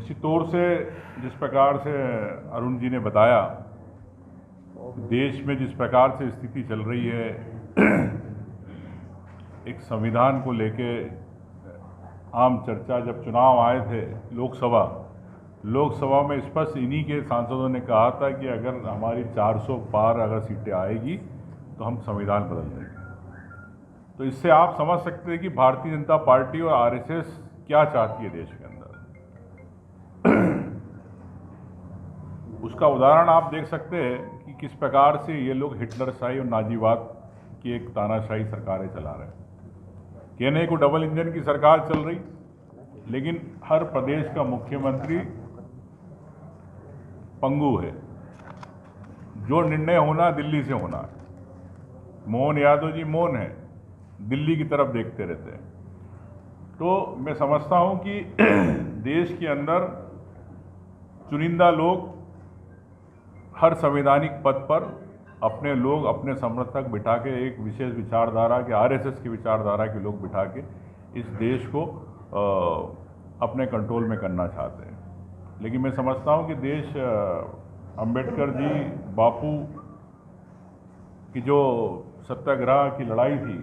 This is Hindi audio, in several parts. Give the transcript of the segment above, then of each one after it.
निश्चित तौर से जिस प्रकार से अरुण जी ने बताया, देश में जिस प्रकार से स्थिति चल रही है, एक संविधान को लेके आम चर्चा, जब चुनाव आए थे लोकसभा में स्पष्ट इन्हीं के सांसदों ने कहा था कि अगर हमारी 400 पार अगर सीटें आएगी तो हम संविधान बदल देंगे। तो इससे आप समझ सकते हैं कि भारतीय जनता पार्टी और आरएसएस क्या चाहती है देश के अंदर। उसका उदाहरण आप देख सकते हैं कि किस प्रकार से ये लोग हिटलरशाही और नाजीवाद की एक तानाशाही सरकारें चला रहे हैं। कहने को डबल इंजन की सरकार चल रही, लेकिन हर प्रदेश का मुख्यमंत्री पंगु है। जो निर्णय होना दिल्ली से होना है। मोहन यादव जी मौन है, दिल्ली की तरफ देखते रहते हैं। तो मैं समझता हूं कि देश के अंदर चुनिंदा लोग हर संवैधानिक पद पर अपने लोग, अपने समर्थक बिठा के, एक विशेष विचारधारा के, आरएसएस की विचारधारा के लोग बिठा के इस देश को अपने कंट्रोल में करना चाहते हैं। लेकिन मैं समझता हूं कि देश अंबेडकर जी, बापू की जो सत्याग्रह की लड़ाई थी,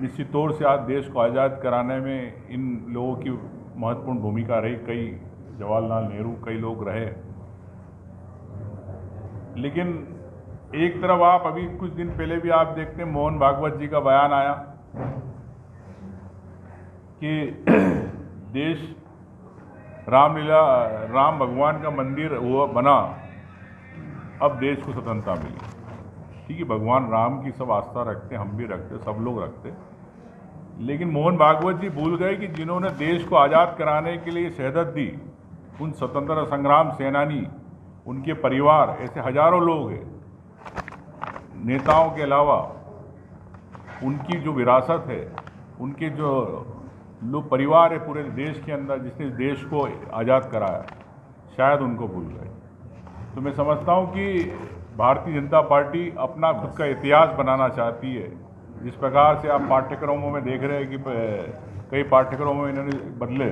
निश्चित तौर से आज देश को आज़ाद कराने में इन लोगों की महत्वपूर्ण भूमिका रही। कई जवाहरलाल नेहरू, कई लोग रहे। लेकिन एक तरफ आप अभी कुछ दिन पहले भी आप देखते हैं, मोहन भागवत जी का बयान आया कि देश राम भगवान का मंदिर हुआ बना, अब देश को स्वतंत्रता मिली। ठीक है, भगवान राम की सब आस्था रखते, हम भी रखते, सब लोग रखते। लेकिन मोहन भागवत जी भूल गए कि जिन्होंने देश को आज़ाद कराने के लिए शहादत दी, उन स्वतंत्रता संग्राम सेनानी, उनके परिवार, ऐसे हजारों लोग हैं। नेताओं के अलावा उनकी जो विरासत है, उनके जो लोग परिवार है पूरे देश के अंदर, जिसने देश को आज़ाद कराया, शायद उनको भूल गए। तो मैं समझता हूं कि भारतीय जनता पार्टी अपना खुद का इतिहास बनाना चाहती है। जिस प्रकार से आप पाठ्यक्रमों में देख रहे हैं कि कई पाठ्यक्रमों में इन्होंने बदले,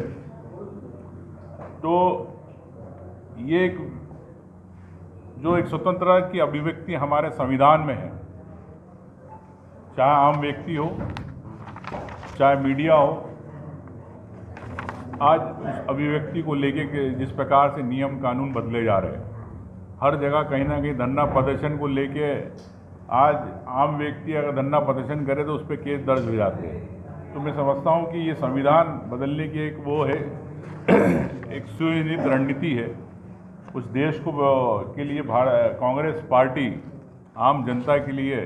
तो ये एक स्वतंत्रता की अभिव्यक्ति हमारे संविधान में है। चाहे आम व्यक्ति हो, चाहे मीडिया हो, आज उस अभिव्यक्ति को लेके जिस प्रकार से नियम कानून बदले जा रहे हैं, हर जगह कहीं ना कहीं धरना प्रदर्शन को लेके, आज आम व्यक्ति अगर धरना प्रदर्शन करे तो उस पर केस दर्ज हो जाते हैं। तो मैं समझता हूं कि ये संविधान बदलने की एक वो है, एक सुनियोजित रणनीति है। उस देश को के लिए कांग्रेस पार्टी आम जनता के लिए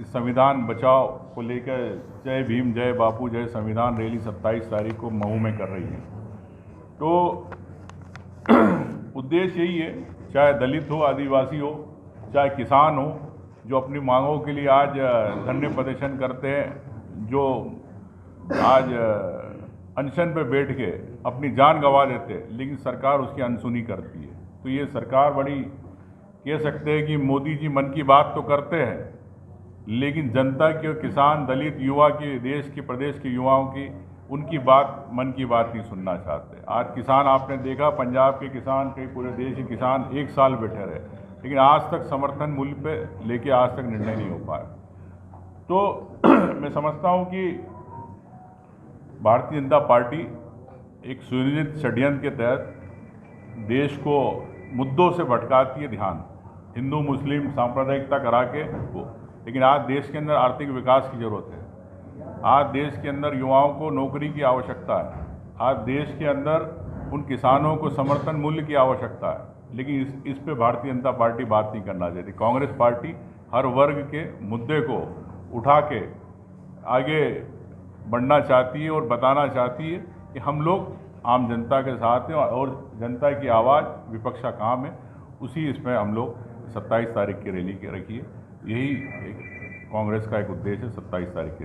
संविधान बचाओ को लेकर जय भीम, जय बापू, जय संविधान रैली 27 तारीख को मऊ में कर रही है। तो उद्देश्य यही है, चाहे दलित हो, आदिवासी हो, चाहे किसान हो, जो अपनी मांगों के लिए आज धरने प्रदर्शन करते हैं, जो आज अनशन पे बैठ के अपनी जान गंवा देते हैं, लेकिन सरकार उसकी अनसुनी करती है। तो ये सरकार बड़ी, कह सकते हैं कि मोदी जी मन की बात तो करते हैं, लेकिन जनता के, किसान, दलित, युवा की, देश के, प्रदेश के युवाओं की, उनकी बात, मन की बात नहीं सुनना चाहते। आज किसान, आपने देखा पंजाब के किसान, कई पूरे देश के किसान 1 साल बैठे रहे, लेकिन आज तक समर्थन मूल्य पे लेके आज तक निर्णय नहीं हो पाया। तो मैं समझता हूं कि भारतीय जनता पार्टी एक सुनियोजित षड्यंत्र के तहत देश को मुद्दों से भटकाती है ध्यान, हिंदू मुस्लिम सांप्रदायिकता करा के वो। लेकिन आज देश के अंदर आर्थिक विकास की जरूरत है। आज देश के अंदर युवाओं को नौकरी की आवश्यकता है। आज देश के अंदर उन किसानों को समर्थन मूल्य की आवश्यकता है। लेकिन इस पे भारतीय जनता पार्टी बात नहीं करना चाहती। कांग्रेस पार्टी हर वर्ग के मुद्दे को उठा के आगे बढ़ना चाहती है और बताना चाहती है कि हम लोग आम जनता के साथ हैं और जनता की आवाज़ विपक्ष का काम है। उसी इसमें हम लोग 27 तारीख की रैली रखी है। यही कांग्रेस का एक उद्देश्य है 27 तारीख की।